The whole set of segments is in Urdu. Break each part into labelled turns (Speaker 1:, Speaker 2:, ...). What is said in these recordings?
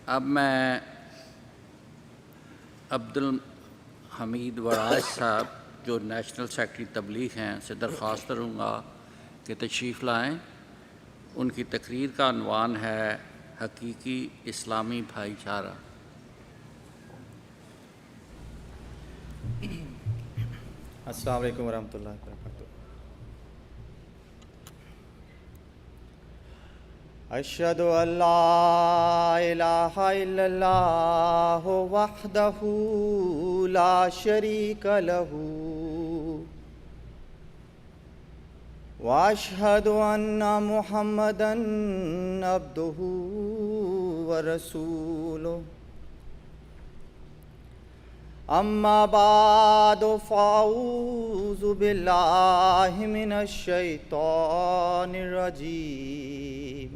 Speaker 1: اب میں عبدالحمید وراث صاحب جو نیشنل سیکرٹری تبلیغ ہیں سے درخواست کروں گا کہ تشریف لائیں۔ ان کی تقریر کا عنوان ہے حقیقی اسلامی بھائی چارہ۔
Speaker 2: السلام علیکم ورحمۃ اللہ وبرکاتہ۔ اشہد ان لا الہ الا اللہ وحدہ لا شریک لہ واشہد ان محمدا عبدہ ورسولہ۔ اما بعد فاعوذ باللہ من الشیطان الرجیم۔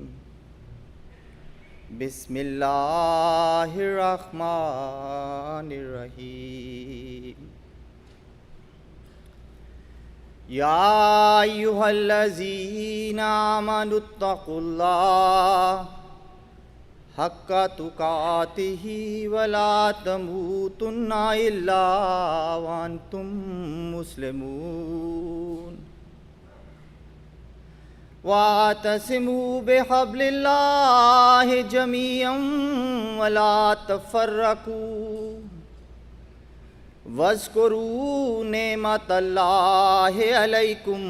Speaker 2: بسم اللہ الرحمن الرحیم۔ یا ایھا الذین آمنوا اتقوا اللہ حق تقاتہ ولا تموتن الا وانتم مسلمون۔ واعتصموا بحبل اللہ جميعا ولا تفرقوا واذکروا نعمت اللہ علیکم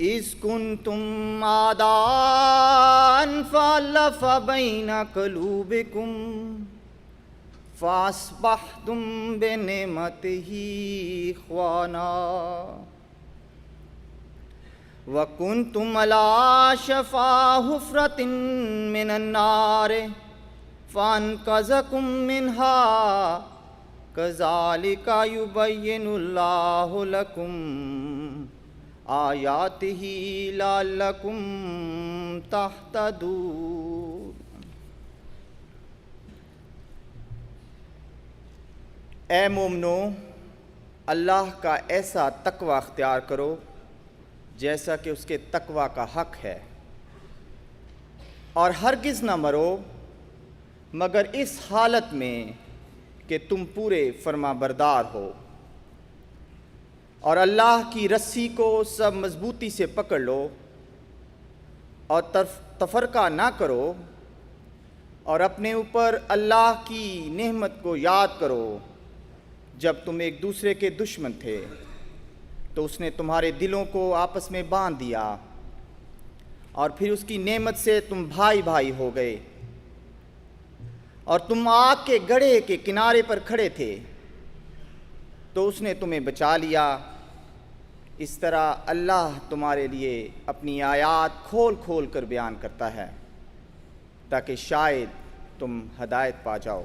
Speaker 2: اذ کنتم اعداء فألف بین قلوبکم فاصبحتم بنعمتہ اخوانا وکنتم علی شفا حفرۃ من النار فانقذکم منہا کذالک یبین اللہ لکم آیاتہ لعلکم تہتدون۔ اے مومنو، اللہ کا ایسا تقوی اختیار کرو جیسا کہ اس کے تقوی کا حق ہے، اور ہرگز نہ مرو مگر اس حالت میں کہ تم پورے فرما بردار ہو، اور اللہ کی رسی کو سب مضبوطی سے پکڑ لو اور تفرقہ نہ کرو، اور اپنے اوپر اللہ کی نعمت کو یاد کرو۔ جب تم ایک دوسرے کے دشمن تھے تو اس نے تمہارے دلوں کو آپس میں باندھ دیا، اور پھر اس کی نعمت سے تم بھائی بھائی ہو گئے، اور تم آگ کے گڑھے کے کنارے پر کھڑے تھے تو اس نے تمہیں بچا لیا۔ اس طرح اللہ تمہارے لیے اپنی آیات کھول کھول کر بیان کرتا ہے تاکہ شاید تم ہدایت پا جاؤ۔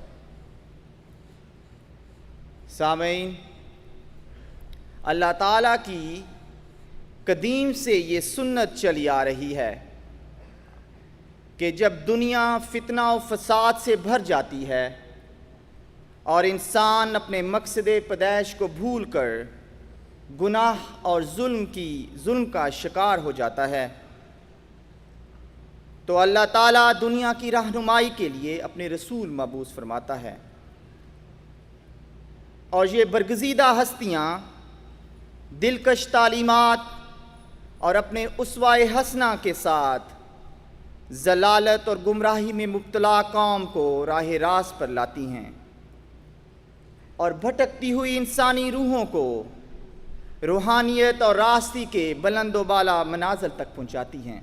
Speaker 2: سامعین، اللہ تعالیٰ کی قدیم سے یہ سنت چلی آ رہی ہے کہ جب دنیا فتنہ و فساد سے بھر جاتی ہے اور انسان اپنے مقصد پیدائش کو بھول کر گناہ اور ظلم کا شکار ہو جاتا ہے، تو اللہ تعالیٰ دنیا کی رہنمائی کے لیے اپنے رسول مبعوث فرماتا ہے، اور یہ برگزیدہ ہستیاں دلکش تعلیمات اور اپنے اسوہ حسنہ کے ساتھ ضلالت اور گمراہی میں مبتلا قوم کو راہ راست پر لاتی ہیں، اور بھٹکتی ہوئی انسانی روحوں کو روحانیت اور راستی کے بلند و بالا منازل تک پہنچاتی ہیں۔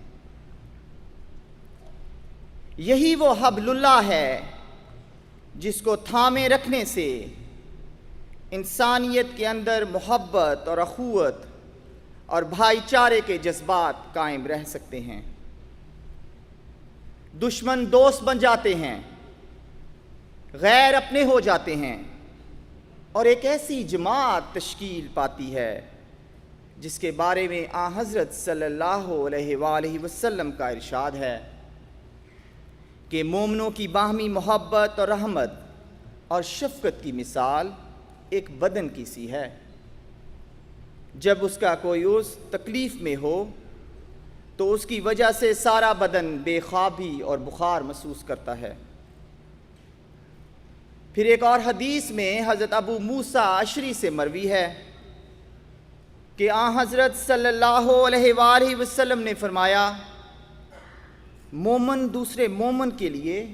Speaker 2: یہی وہ حبل اللہ ہے جس کو تھامے رکھنے سے انسانیت کے اندر محبت اور اخوت اور بھائی چارے کے جذبات قائم رہ سکتے ہیں۔ دشمن دوست بن جاتے ہیں، غیر اپنے ہو جاتے ہیں، اور ایک ایسی جماعت تشکیل پاتی ہے جس کے بارے میں آن حضرت صلی اللہ علیہ وآلہ وسلم کا ارشاد ہے کہ مومنوں کی باہمی محبت اور رحمت اور شفقت کی مثال ایک بدن کی سی ہے۔ جب اس کا کوئی عضو تکلیف میں ہو تو اس کی وجہ سے سارا بدن بے خوابی اور بخار محسوس کرتا ہے۔ پھر ایک اور حدیث میں حضرت ابو موسیٰ اشعری سے مروی ہے کہ آن حضرت صلی اللہ علیہ وآلہ وسلم نے فرمایا، مومن دوسرے مومن کے لیے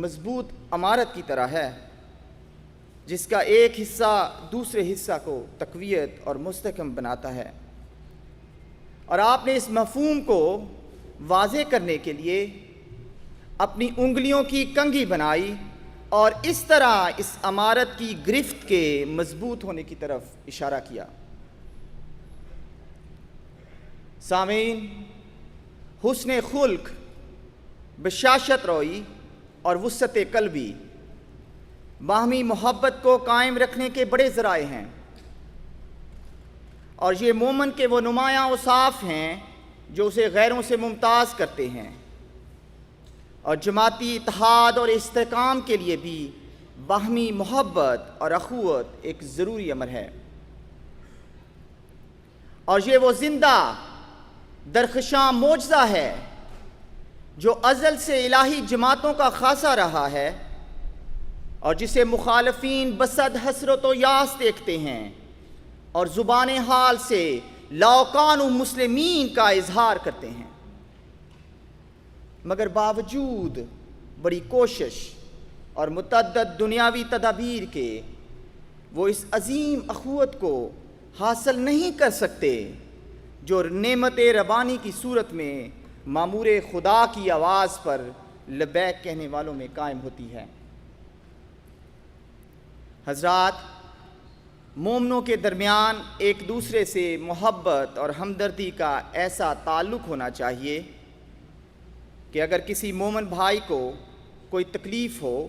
Speaker 2: مضبوط عمارت کی طرح ہے، جس کا ایک حصہ دوسرے حصہ کو تقویت اور مستحکم بناتا ہے۔ اور آپ نے اس مفہوم کو واضح کرنے کے لیے اپنی انگلیوں کی کنگھی بنائی اور اس طرح اس عمارت کی گرفت کے مضبوط ہونے کی طرف اشارہ کیا۔ سامعین، حسن خلق، بشاشت روی اور وسعت قلبی باہمی محبت کو قائم رکھنے کے بڑے ذرائع ہیں، اور یہ مومن کے وہ نمایاں اوصاف ہیں جو اسے غیروں سے ممتاز کرتے ہیں، اور جماعتی اتحاد اور استحکام کے لیے بھی باہمی محبت اور اخوت ایک ضروری امر ہے۔ اور یہ وہ زندہ درخشاں معجزہ ہے جو ازل سے الہی جماعتوں کا خاصہ رہا ہے، اور جسے مخالفین بصد حسرت و یاس دیکھتے ہیں اور زبان حال سے لو کانوا مسلمین کا اظہار کرتے ہیں، مگر باوجود بڑی کوشش اور متعدد دنیاوی تدابیر کے وہ اس عظیم اخوت کو حاصل نہیں کر سکتے جو نعمت ربانی کی صورت میں مامور خدا کی آواز پر لبیک کہنے والوں میں قائم ہوتی ہے۔ حضرات، مومنوں کے درمیان ایک دوسرے سے محبت اور ہمدردی کا ایسا تعلق ہونا چاہیے کہ اگر کسی مومن بھائی کو کوئی تکلیف ہو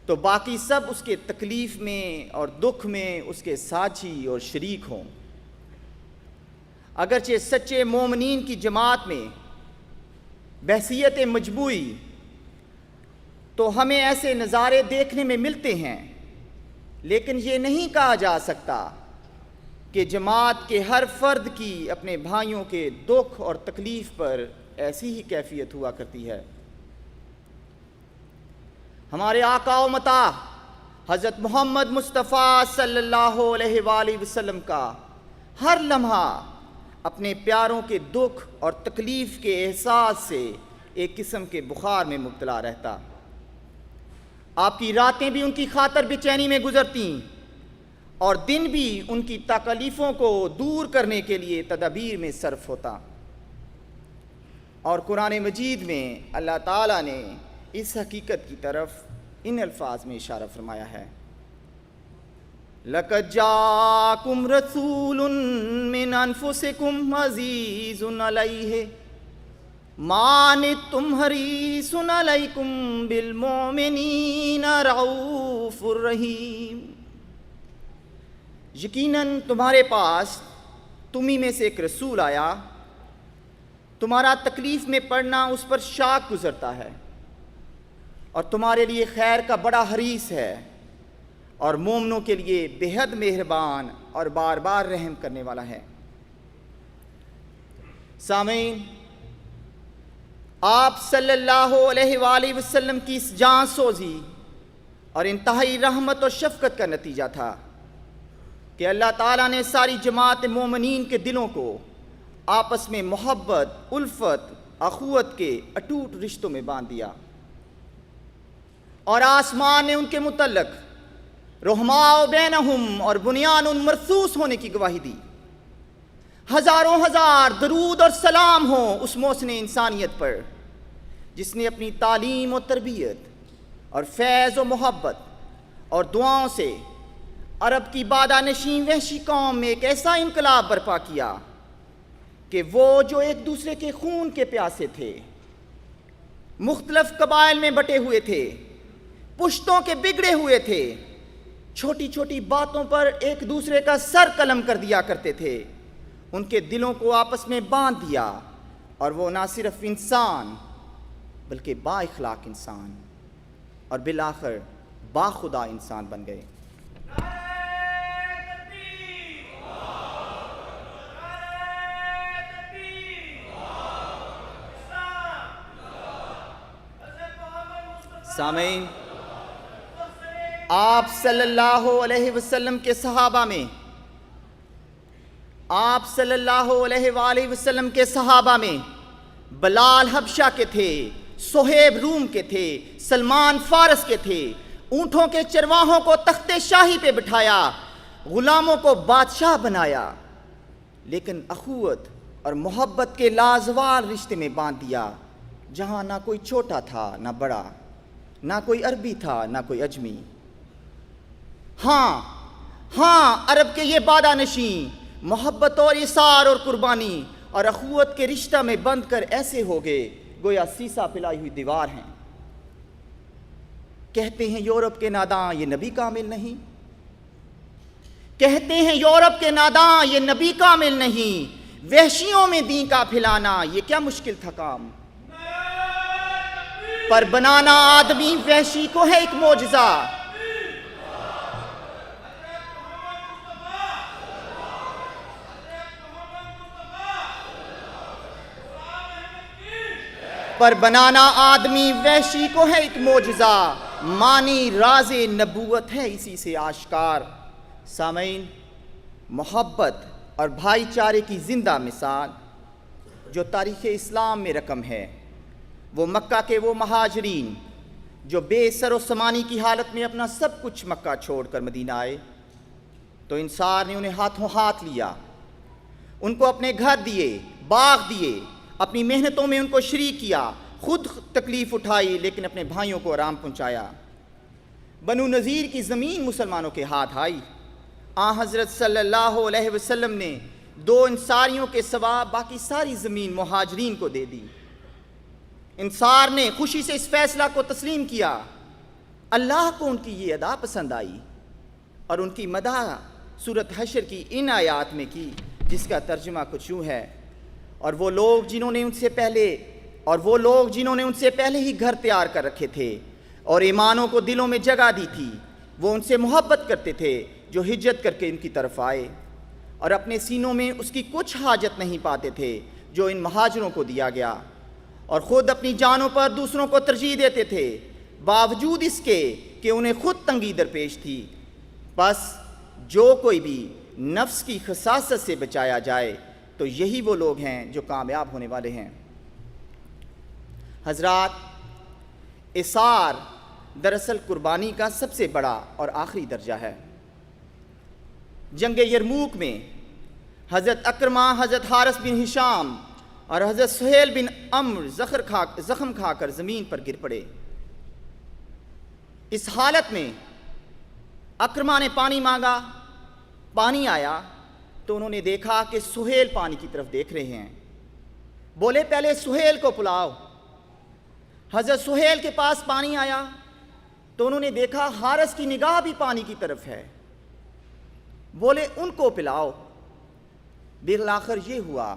Speaker 2: تو باقی سب اس کے تکلیف میں اور دکھ میں اس کے ساتھی اور شریک ہوں۔ اگرچہ سچے مومنین کی جماعت میں بحثیت مجموعی تو ہمیں ایسے نظارے دیکھنے میں ملتے ہیں، لیکن یہ نہیں کہا جا سکتا کہ جماعت کے ہر فرد کی اپنے بھائیوں کے دکھ اور تکلیف پر ایسی ہی کیفیت ہوا کرتی ہے۔ ہمارے آقا و مطاع حضرت محمد مصطفیٰ صلی اللہ علیہ وآلہ وسلم کا ہر لمحہ اپنے پیاروں کے دکھ اور تکلیف کے احساس سے ایک قسم کے بخار میں مبتلا رہتا۔ آپ کی راتیں بھی ان کی خاطر بے چینی میں گزرتیں اور دن بھی ان کی تکلیفوں کو دور کرنے کے لیے تدابیر میں صرف ہوتا۔ اور قرآن مجید میں اللہ تعالیٰ نے اس حقیقت کی طرف ان الفاظ میں اشارہ فرمایا ہے، لَقَدْ جَاءَكُمْ رَسُولٌ مِّنْ أَنفُسِكُمْ عَزِيزٌ عَلَيْهِ مَا عَنِتُّمْ حَرِيصٌ عَلَيْكُمْ بِالْمُؤْمِنِينَ رَءُوفٌ رَحِيمٌ۔ یقیناً تمہارے پاس تمہیں میں سے ایک رسول آیا، تمہارا تکلیف میں پڑنا اس پر شاق گزرتا ہے اور تمہارے لیے خیر کا بڑا حریص ہے، اور مومنوں کے لیے بے حد مہربان اور بار بار رحم کرنے والا ہے۔ سامعین، آپ صلی اللہ علیہ وآلہ وسلم کی اس جان سوزی اور انتہائی رحمت و شفقت کا نتیجہ تھا کہ اللہ تعالیٰ نے ساری جماعت مومنین کے دلوں کو آپس میں محبت، الفت، اخوت کے اٹوٹ رشتوں میں باندھ دیا، اور آسمان نے ان کے متعلق رحماء بینہم اور بنیان مرصوص ہونے کی گواہی دی۔ ہزاروں ہزار درود اور سلام ہوں اس محسن انسانیت پر جس نے اپنی تعلیم و تربیت اور فیض و محبت اور دعاؤں سے عرب کی بادہ نشین وحشی قوم میں ایک ایسا انقلاب برپا کیا کہ وہ جو ایک دوسرے کے خون کے پیاسے تھے، مختلف قبائل میں بٹے ہوئے تھے، پشتوں کے بگڑے ہوئے تھے، چھوٹی چھوٹی باتوں پر ایک دوسرے کا سر قلم کر دیا کرتے تھے، ان کے دلوں کو آپس میں باندھ دیا، اور وہ نہ صرف انسان بلکہ با اخلاق انسان اور بالآخر با خدا انسان بن گئے۔ سامعین، آپ صلی اللہ علیہ وسلم کے صحابہ میں بلال حبشہ کے تھے، صہیب روم کے تھے، سلمان فارس کے تھے۔ اونٹوں کے چرواہوں کو تخت شاہی پہ بٹھایا، غلاموں کو بادشاہ بنایا، لیکن اخوت اور محبت کے لازوال رشتے میں باندھ دیا، جہاں نہ کوئی چھوٹا تھا نہ بڑا، نہ کوئی عربی تھا نہ کوئی اجمی۔ ہاں عرب کے یہ بادہ نشین محبت اور اثار اور قربانی اور اخوت کے رشتہ میں بند کر ایسے ہو گئے گویا سیسا پلائی ہوئی دیوار ہیں۔ کہتے ہیں یورپ کے ناداں یہ نبی کامل نہیں، کہتے ہیں یورپ کے ناداں یہ نبی کامل نہیں، وحشیوں میں دین کا پھیلانا یہ کیا مشکل تھا کام، پر بنانا آدمی وحشی کو ہے ایک معجزہ۔ پر بنانا آدمی وحشی کو ہے ایک معجزہ، معنی راز نبوت ہے اسی سے آشکار۔ سامعین، محبت اور بھائی چارے کی زندہ مثال جو تاریخ اسلام میں رقم ہے، وہ مکہ کے وہ مہاجرین جو بے سر و سامانی کی حالت میں اپنا سب کچھ مکہ چھوڑ کر مدینہ آئے، تو انصار نے انہیں ہاتھوں ہاتھ لیا، ان کو اپنے گھر دیے، باغ دیے، اپنی محنتوں میں ان کو شریک کیا، خود تکلیف اٹھائی لیکن اپنے بھائیوں کو آرام پہنچایا۔ بنو نذیر کی زمین مسلمانوں کے ہاتھ آئی، حضرت صلی اللہ علیہ وسلم نے 2 انصاریوں کے سوا باقی ساری زمین مہاجرین کو دے دی۔ انصار نے خوشی سے اس فیصلہ کو تسلیم کیا۔ اللہ کو ان کی یہ ادا پسند آئی اور ان کی مدح سورۃ حشر کی ان آیات میں کی، جس کا ترجمہ کچھ یوں ہے: اور وہ لوگ جنہوں نے ان سے پہلے ہی گھر تیار کر رکھے تھے اور ایمانوں کو دلوں میں جگہ دی تھی، وہ ان سے محبت کرتے تھے جو ہجرت کر کے ان کی طرف آئے، اور اپنے سینوں میں اس کی کچھ حاجت نہیں پاتے تھے جو ان مہاجروں کو دیا گیا، اور خود اپنی جانوں پر دوسروں کو ترجیح دیتے تھے باوجود اس کے کہ انہیں خود تنگی درپیش تھی۔ بس جو کوئی بھی نفس کی خساست سے بچایا جائے تو یہی وہ لوگ ہیں جو کامیاب ہونے والے ہیں۔ حضرات، اثار دراصل قربانی کا سب سے بڑا اور آخری درجہ ہے۔ جنگ یرموک میں حضرت اکرمہ، حضرت حارث بن ہشام اور حضرت سہیل بن عمرو زخم کھا کر زمین پر گر پڑے۔ اس حالت میں اکرمہ نے پانی مانگا، پانی آیا تو انہوں نے دیکھا کہ سہیل پانی کی طرف دیکھ رہے ہیں، بولے پہلے سہیل کو پلاؤ۔ حضرت سہیل کے پاس پانی آیا تو انہوں نے دیکھا حارث کی نگاہ بھی پانی کی طرف ہے، بولے ان کو پلاؤ۔ بالآخر یہ ہوا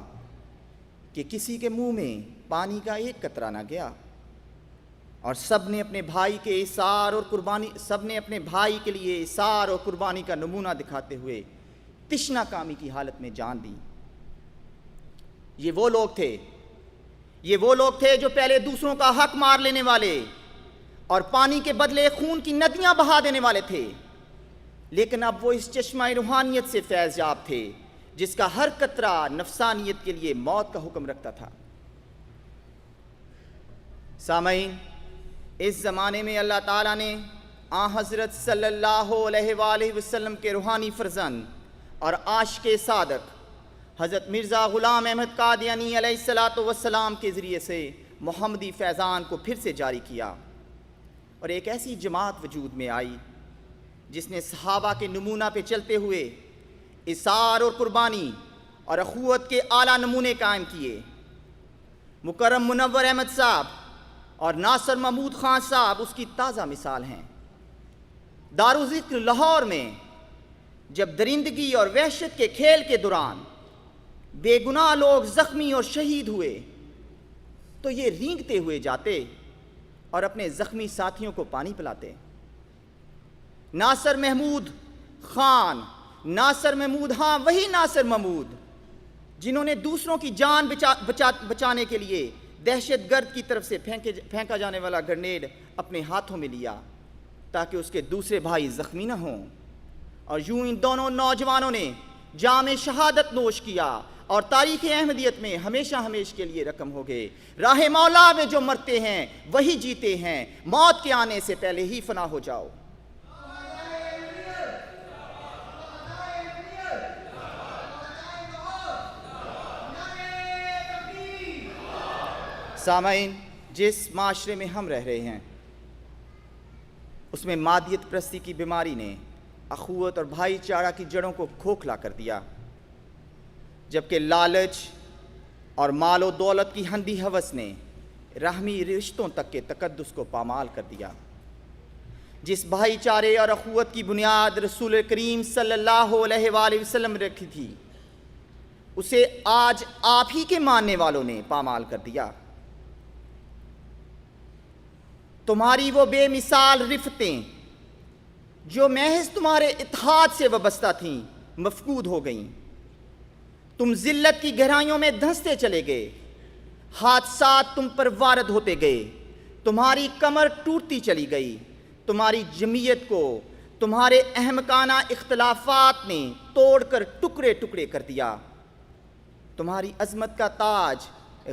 Speaker 2: کہ کسی کے منہ میں پانی کا ایک قطرہ نہ گیا، اور سب نے اپنے بھائی کے لیے اثار اور قربانی کا نمونہ دکھاتے ہوئے تشنا کامی کی حالت میں جان دی۔ یہ وہ لوگ تھے جو پہلے دوسروں کا حق مار لینے والے اور پانی کے بدلے خون کی ندیاں بہا دینے والے تھے، لیکن اب وہ اس چشمہ روحانیت سے فیض یاب تھے جس کا ہر قطرہ نفسانیت کے لیے موت کا حکم رکھتا تھا۔ سامعین، اس زمانے میں اللہ تعالیٰ نے حضرت صلی اللہ علیہ وآلہ وسلم کے روحانی فرزند اور عاشق صادق حضرت مرزا غلام احمد قادیانی علیہ السلام کے ذریعے سے محمدی فیضان کو پھر سے جاری کیا، اور ایک ایسی جماعت وجود میں آئی جس نے صحابہ کے نمونہ پہ چلتے ہوئے اثار اور قربانی اور اخوت کے اعلیٰ نمونے قائم کیے۔ مکرم منور احمد صاحب اور ناصر محمود خان صاحب اس کی تازہ مثال ہیں۔ دارالذکر لاہور میں جب درندگی اور وحشت کے کھیل کے دوران بے گناہ لوگ زخمی اور شہید ہوئے تو یہ رینگتے ہوئے جاتے اور اپنے زخمی ساتھیوں کو پانی پلاتے۔ ناصر محمود خان، وہی ناصر محمود جنہوں نے دوسروں کی جان بچانے کے لیے دہشت گرد کی طرف سے پھینکا جانے والا گرنیڈ اپنے ہاتھوں میں لیا تاکہ اس کے دوسرے بھائی زخمی نہ ہوں، اور یوں ان دونوں نوجوانوں نے جام شہادت نوش کیا اور تاریخ احمدیت میں ہمیشہ ہمیش کے لیے رقم ہو گئے۔ راہ مولا میں جو مرتے ہیں وہی جیتے ہیں، موت کے آنے سے پہلے ہی فنا ہو جاؤ۔ سامعین، جس معاشرے میں ہم رہ رہے ہیں اس میں مادیت پرستی کی بیماری نے اخوت اور بھائی چارہ کی جڑوں کو کھوکھلا کر دیا، جبکہ لالچ اور مال و دولت کی ہندی ہوس نے رحمی رشتوں تک کے تقدس کو پامال کر دیا۔ جس بھائی چارے اور اخوت کی بنیاد رسول کریم صلی اللہ علیہ وآلہ وسلم رکھی تھی، اسے آج آپ ہی کے ماننے والوں نے پامال کر دیا۔ تمہاری وہ بے مثال رفتیں جو محض تمہارے اتحاد سے وابستہ تھیں مفقود ہو گئیں۔ تم ذلت کی گہرائیوں میں دھنستے چلے گئے، حادثات تم پر وارد ہوتے گئے، تمہاری کمر ٹوٹتی چلی گئی، تمہاری جمعیت کو تمہارے احمقانہ اختلافات نے توڑ کر ٹکڑے ٹکڑے کر دیا۔ تمہاری عظمت کا تاج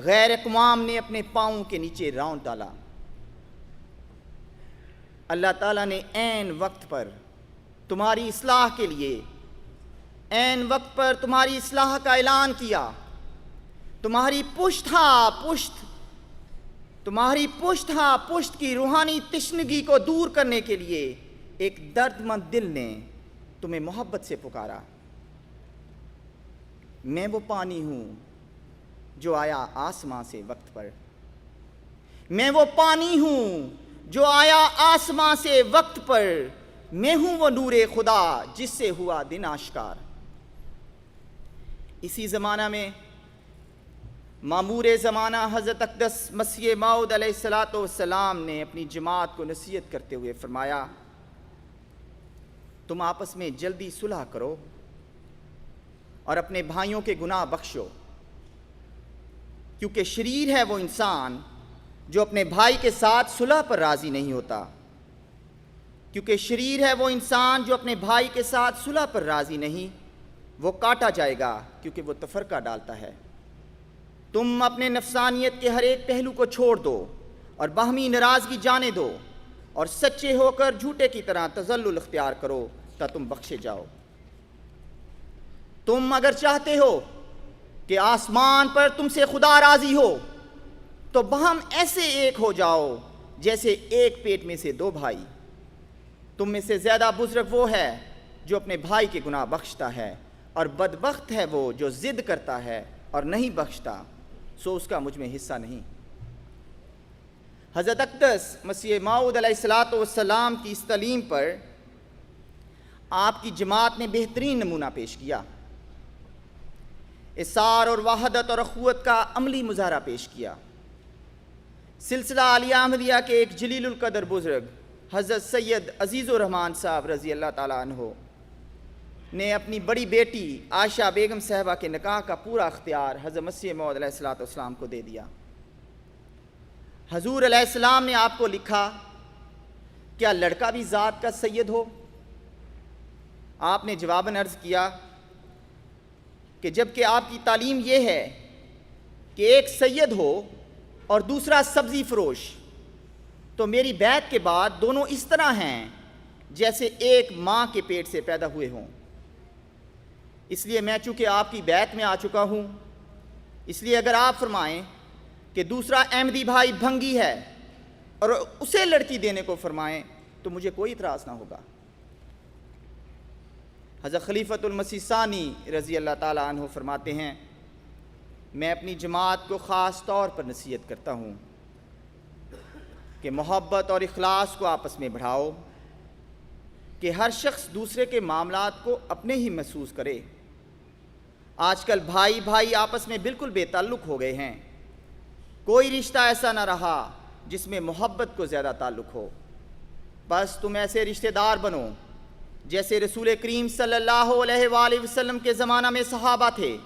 Speaker 2: غیر اقوام نے اپنے پاؤں کے نیچے رونڈ ڈالا۔ اللہ تعالیٰ نے عین وقت پر تمہاری اصلاح کے لیے، عین وقت پر تمہاری اصلاح کا اعلان کیا۔ تمہاری پشت کی روحانی تشنگی کو دور کرنے کے لیے ایک درد مند دل نے تمہیں محبت سے پکارا۔ میں وہ پانی ہوں جو آیا آسمان سے وقت پر، میں وہ پانی ہوں جو آیا آسمان سے وقت پر، میں ہوں وہ نور خدا جس سے ہوا دن آشکار۔ اسی زمانہ میں مامور زمانہ حضرت اقدس مسیح موعود علیہ السلام نے اپنی جماعت کو نصیحت کرتے ہوئے فرمایا، تم آپس میں جلدی صلح کرو اور اپنے بھائیوں کے گناہ بخشو، کیونکہ شریر ہے وہ انسان جو اپنے بھائی کے ساتھ صلح پر راضی نہیں ہوتا، کیونکہ شریر ہے وہ انسان جو اپنے بھائی کے ساتھ صلح پر راضی نہیں، وہ کاٹا جائے گا کیونکہ وہ تفرقہ ڈالتا ہے۔ تم اپنے نفسانیت کے ہر ایک پہلو کو چھوڑ دو اور باہمی ناراضگی جانے دو، اور سچے ہو کر جھوٹے کی طرح تذلل اختیار کرو تا تم بخشے جاؤ۔ تم اگر چاہتے ہو کہ آسمان پر تم سے خدا راضی ہو تو باہم ایسے ایک ہو جاؤ جیسے ایک پیٹ میں سے دو بھائی۔ تم میں سے زیادہ بزرگ وہ ہے جو اپنے بھائی کے گناہ بخشتا ہے، اور بدبخت ہے وہ جو ضد کرتا ہے اور نہیں بخشتا، سو اس کا مجھ میں حصہ نہیں۔ حضرت اقدس مسیح موعود علیہ السلام کی اس تعلیم پر آپ کی جماعت نے بہترین نمونہ پیش کیا، اصرار اور وحدت اور اخوت کا عملی مظاہرہ پیش کیا۔ سلسلہ عالیہ احمدیہ کے ایک جلیل القدر بزرگ حضرت سید عزیز الرحمن صاحب رضی اللہ تعالیٰ عنہ نے اپنی بڑی بیٹی عائشہ بیگم صاحبہ کے نکاح کا پورا اختیار حضرت مسیح موعود علیہ السلام کو دے دیا۔ حضور علیہ السلام نے آپ کو لکھا، کیا لڑکا بھی ذات کا سید ہو؟ آپ نے جواباً عرض کیا کہ جب کہ آپ کی تعلیم یہ ہے کہ ایک سید ہو اور دوسرا سبزی فروش، تو میری بیعت کے بعد دونوں اس طرح ہیں جیسے ایک ماں کے پیٹ سے پیدا ہوئے ہوں۔ اس لیے میں چونکہ آپ کی بیعت میں آ چکا ہوں، اس لیے اگر آپ فرمائیں کہ دوسرا احمدی بھائی بھنگی ہے اور اسے لڑکی دینے کو فرمائیں تو مجھے کوئی اعتراض نہ ہوگا۔ حضرت خلیفۃ المسیح ثانی رضی اللہ تعالیٰ عنہ فرماتے ہیں، میں اپنی جماعت کو خاص طور پر نصیحت کرتا ہوں کہ محبت اور اخلاص کو آپس میں بڑھاؤ، کہ ہر شخص دوسرے کے معاملات کو اپنے ہی محسوس کرے۔ آج کل بھائی بھائی آپس میں بالکل بے تعلق ہو گئے ہیں، کوئی رشتہ ایسا نہ رہا جس میں محبت کو زیادہ تعلق ہو۔ بس تم ایسے رشتہ دار بنو جیسے رسول کریم صلی اللہ علیہ وآلہ وسلم کے زمانہ میں صحابہ تھے،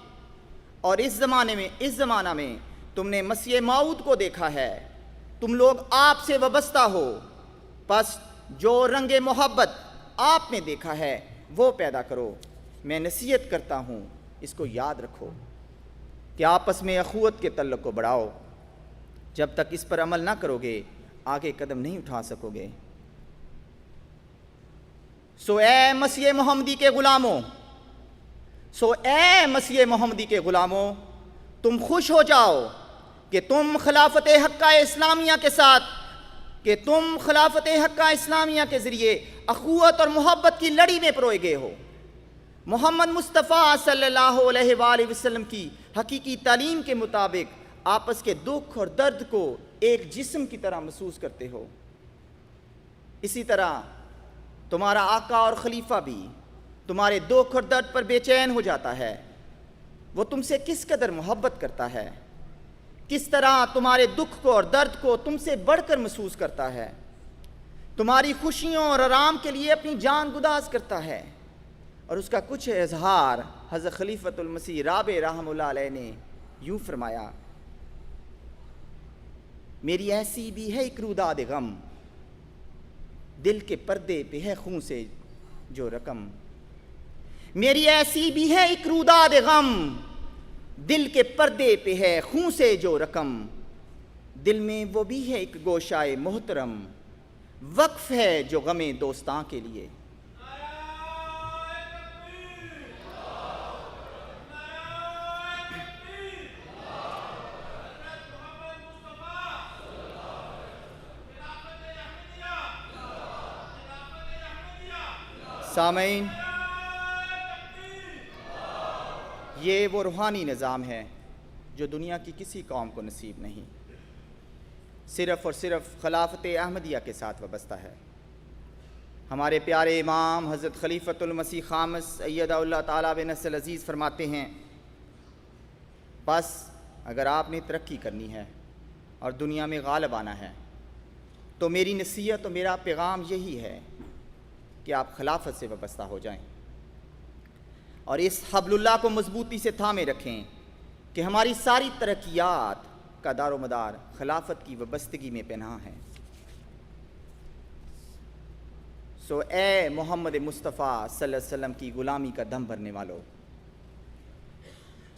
Speaker 2: اور اس زمانہ میں تم نے مسیح موعود کو دیکھا ہے، تم لوگ آپ سے وابستہ ہو، پس جو رنگ محبت آپ نے دیکھا ہے وہ پیدا کرو۔ میں نصیحت کرتا ہوں، اس کو یاد رکھو کہ آپس میں اخوت کے تعلق کو بڑھاؤ۔ جب تک اس پر عمل نہ کرو گے آگے قدم نہیں اٹھا سکو گے۔ سو اے مسیح محمدی کے غلاموں، تم خوش ہو جاؤ کہ تم خلافت حقہ اسلامیہ کے ذریعے اخوت اور محبت کی لڑی میں پروئے گئے ہو۔ محمد مصطفیٰ صلی اللہ علیہ وآلہ وسلم کی حقیقی تعلیم کے مطابق آپس کے دکھ اور درد کو ایک جسم کی طرح محسوس کرتے ہو۔ اسی طرح تمہارا آقا اور خلیفہ بھی تمہارے دکھ اور درد پر بے چین ہو جاتا ہے۔ وہ تم سے کس قدر محبت کرتا ہے، کس طرح تمہارے دکھ کو اور درد کو تم سے بڑھ کر محسوس کرتا ہے، تمہاری خوشیوں اور آرام کے لیے اپنی جان گداز کرتا ہے۔ اور اس کا کچھ اظہار حضرت خلیفۃ المسیح رابع رحمہ اللہ علیہ نے یوں فرمایا: میری ایسی بھی ہے ایک روداد غم، دل کے پردے پہ ہے خون سے جو رقم۔ میری ایسی بھی ہے ایک روداد غم، دل کے پردے پہ ہے خون سے جو رقم۔ دل میں وہ بھی ہے ایک گوشائے محترم، وقف ہے جو غم دوستاں کے لیے۔ سامعین، یہ وہ روحانی نظام ہے جو دنیا کی کسی قوم کو نصیب نہیں، صرف اور صرف خلافت احمدیہ کے ساتھ وابستہ ہے۔ ہمارے پیارے امام حضرت خلیفۃ المسیح خامس ایدہ اللہ تعالیٰ بنصر العزیز فرماتے ہیں، بس اگر آپ نے ترقی کرنی ہے اور دنیا میں غالب آنا ہے تو میری نصیحت اور میرا پیغام یہی ہے کہ آپ خلافت سے وابستہ ہو جائیں اور اس حبل اللہ کو مضبوطی سے تھامے رکھیں کہ ہماری ساری ترقیات کا دار و مدار خلافت کی وابستگی میں پنہاں ہے۔ سو اے محمد مصطفیٰ صلی اللہ علیہ وسلم کی غلامی کا دم بھرنے والو،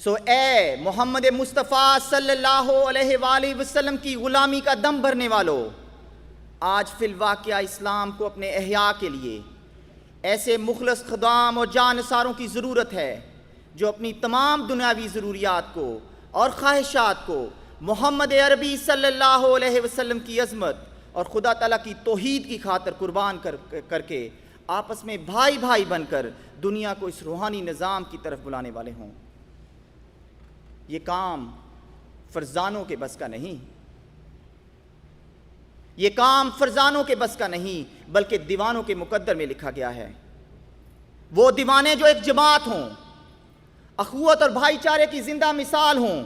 Speaker 2: سو اے محمد مصطفیٰ صلی اللہ علیہ وآلہ وسلم کی غلامی کا دم بھرنے والو، آج فی الواقعہ اسلام کو اپنے احیاء کے لیے ایسے مخلص خدام اور جانثاروں کی ضرورت ہے جو اپنی تمام دنیاوی ضروریات کو اور خواہشات کو محمد عربی صلی اللہ علیہ وسلم کی عظمت اور خدا تعالیٰ کی توحید کی خاطر قربان کر کے آپس میں بھائی بھائی بن کر دنیا کو اس روحانی نظام کی طرف بلانے والے ہوں۔ یہ کام فرزانوں کے بس کا نہیں، یہ کام فرزانوں کے بس کا نہیں بلکہ دیوانوں کے مقدر میں لکھا گیا ہے۔ وہ دیوانے جو ایک جماعت ہوں، اخوت اور بھائی چارے کی زندہ مثال ہوں،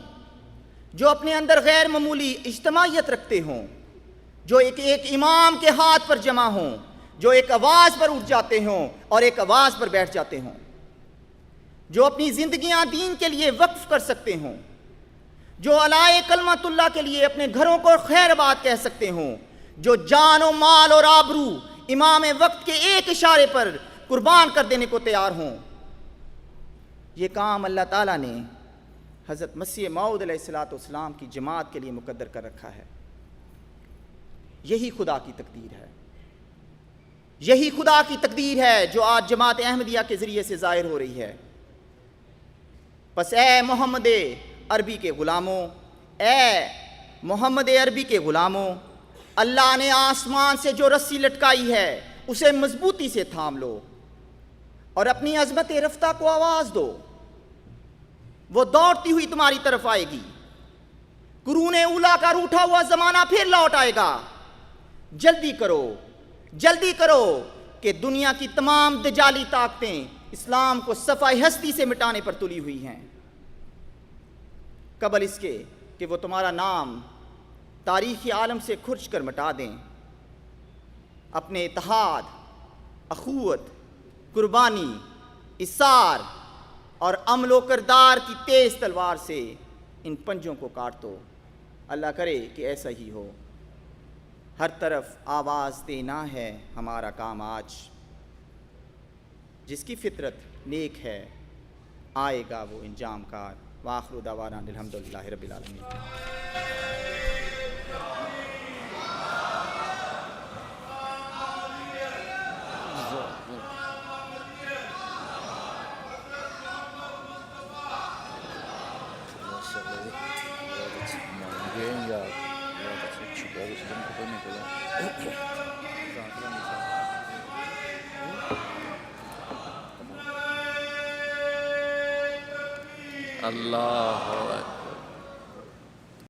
Speaker 2: جو اپنے اندر غیر معمولی اجتماعیت رکھتے ہوں، جو ایک امام کے ہاتھ پر جمع ہوں، جو ایک آواز پر اٹھ جاتے ہوں اور ایک آواز پر بیٹھ جاتے ہوں، جو اپنی زندگیاں دین کے لیے وقف کر سکتے ہوں، جو علائے کلمت اللہ کے لیے اپنے گھروں کو خیر بات کہہ سکتے ہوں، جو جان و مال اور آبرو امام وقت کے ایک اشارے پر قربان کر دینے کو تیار ہوں۔ یہ کام اللہ تعالیٰ نے حضرت مسیح موعود علیہ السلام کی جماعت کے لیے مقدر کر رکھا ہے۔ یہی خدا کی تقدیر ہے، یہی خدا کی تقدیر ہے جو آج جماعت احمدیہ کے ذریعے سے ظاہر ہو رہی ہے۔ پس اے محمد عربی کے غلاموں، اے محمد عربی کے غلاموں، اللہ نے آسمان سے جو رسی لٹکائی ہے اسے مضبوطی سے تھام لو اور اپنی عظمت رفتہ کو آواز دو۔ وہ دوڑتی ہوئی تمہاری طرف آئے گی۔ قرون اولیٰ کا روٹھا ہوا زمانہ پھر لوٹ آئے گا۔ جلدی کرو، جلدی کرو کہ دنیا کی تمام دجالی طاقتیں اسلام کو صفحہ ہستی سے مٹانے پر تلی ہوئی ہیں، قبل اس کے کہ وہ تمہارا نام تاریخی عالم سے کھرچ کر مٹا دیں۔ اپنے اتحاد، اخوت، قربانی، اصرار اور عمل و کردار کی تیز تلوار سے ان پنجوں کو کاٹ دو۔ اللہ کرے کہ ایسا ہی ہو۔ ہر طرف آواز دینا ہے ہمارا کام آج، جس کی فطرت نیک ہے آئے گا وہ انجام کار۔ وآخر دعوانا الحمدللہ رب العالمین۔
Speaker 1: اللہ